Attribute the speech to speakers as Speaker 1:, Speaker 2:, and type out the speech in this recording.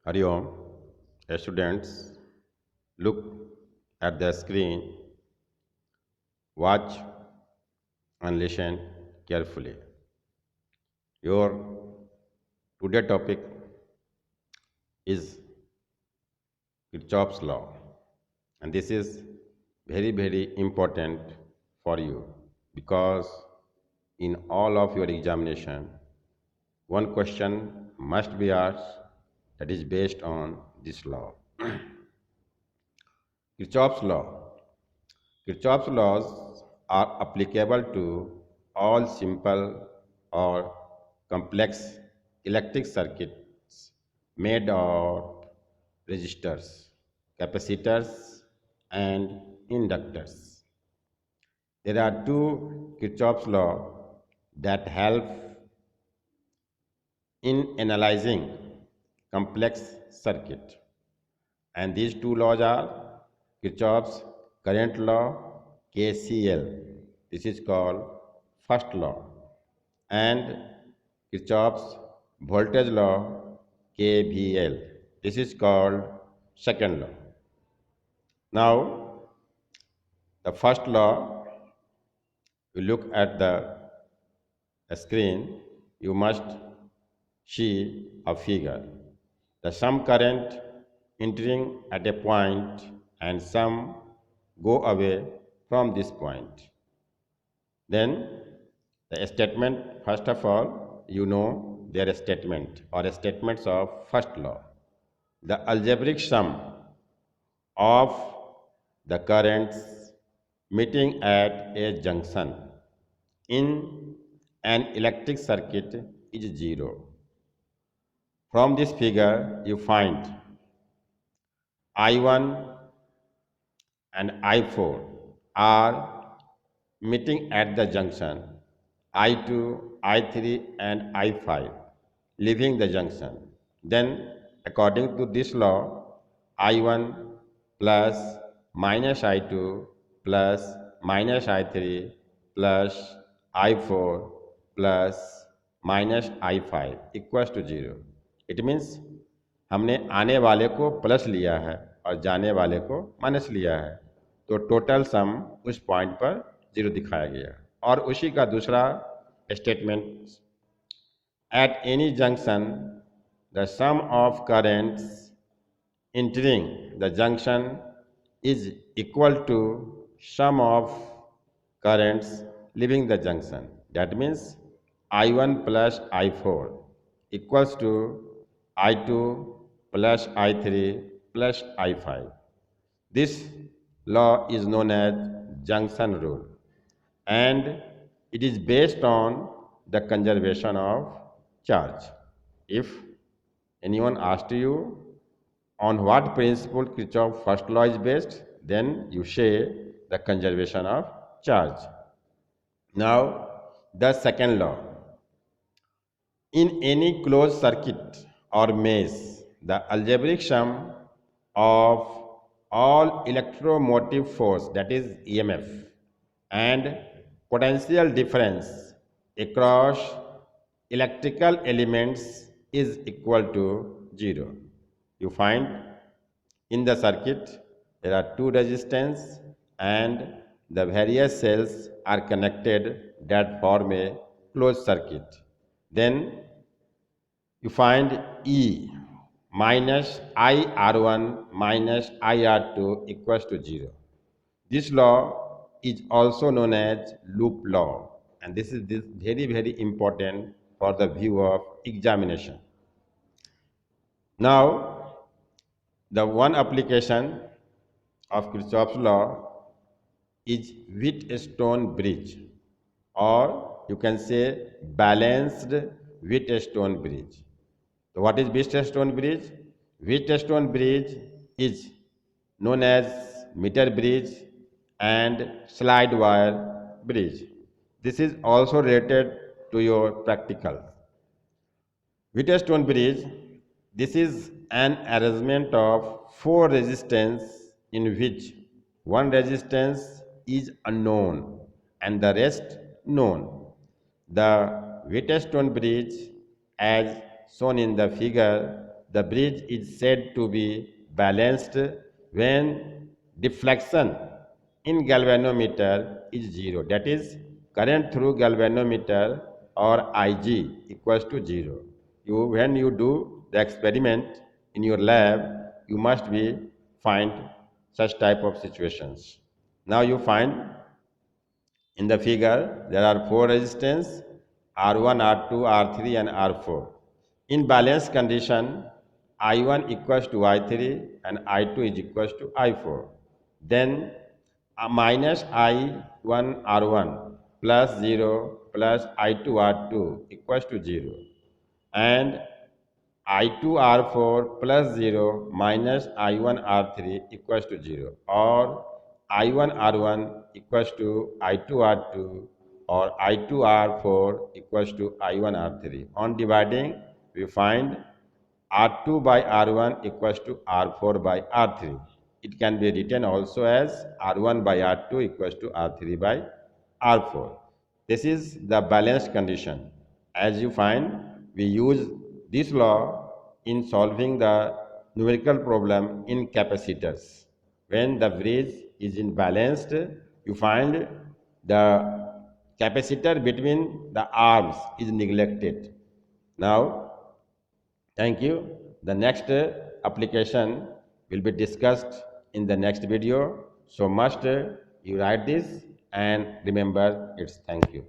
Speaker 1: Hari Om. Students, look at the screen, watch and listen carefully. Your today topic is Kirchhoff's law, and this is very important for you because in all of your examination, one question must be asked that is based on this law. Kirchhoff's law. Kirchhoff's laws are applicable to all simple or complex electric circuits made of resistors, capacitors, and inductors. There are two Kirchhoff's law that help in analyzing complex circuit, and these two laws are Kirchhoff's current law KCL, this is called first law, and Kirchhoff's voltage law KVL, this is called second law. Now the first law, you look at the screen, you must see a figure. The some current entering at a point and some go away from this point. Then the statement, first of all, you know their statement or statements of first law. The algebraic sum of the currents meeting at a junction in an electric circuit is zero. From this figure, you find I1 and I4 are meeting at the junction, I2, I3, and I5 leaving the junction. Then, according to this law, I1 plus minus I2 plus minus I3 plus I4 plus minus I5 equals to 0. It means हमने आने वाले को plus लिया है और जाने वाले को माइनस लिया है, तो टोटल सम उस पॉइंट पर जीरो दिखाया गया। और उसी का दूसरा statement, at any junction the sum of currents entering the junction is equal to sum of currents leaving the junction. That means I1 plus I4 equals to I2 plus I3 plus I5. This law is known as junction rule, and it is based on the conservation of charge. If anyone asked you on what principle Kirchhoff first law is based, then you say the conservation of charge. Now, the second law. In any closed circuit or maze, the algebraic sum of all electromotive force, that is EMF, and potential difference across electrical elements is equal to 0. You find in the circuit there are two resistance and the various cells are connected that form a closed circuit. Then you find E minus IR1 minus IR2 equals to 0. This law is also known as loop law, and this is very important for the view of examination. Now, the one application of Kirchhoff's law is Wheatstone bridge, or you can say balanced Wheatstone bridge. So what is Wheatstone bridge? Wheatstone bridge is known as meter bridge and slide wire bridge. This is also related to your practical. Wheatstone bridge, this is an arrangement of four resistance in which one resistance is unknown and the rest known. The Wheatstone bridge, as shown in the figure, the bridge is said to be balanced when deflection in galvanometer is zero. That is, current through galvanometer or Ig equals to zero. When you do the experiment in your lab, you must be find such type of situations. Now you find in the figure, there are four resistance R1, R2, R3 and R4. In balance condition, I1 equals to I3 and I2 is equals to I4. Then minus I1 R1 plus 0 plus I2 R2 equals to 0. And I2 R4 plus 0 minus I1 R3 equals to 0, or I1 R1 equals to I2 R2, or I2 R4 equals to I1 R3. On dividing, we find R2 by R1 equals to R4 by R3. It can be written also as R1 by R2 equals to R3 by R4. This is the balanced condition. As you find, we use this law in solving the numerical problem in capacitors. When the bridge is in balanced, you find the capacitor between the arms is neglected. Now, thank you. The next application will be discussed in the next video. So must you write this and remember it's thank you.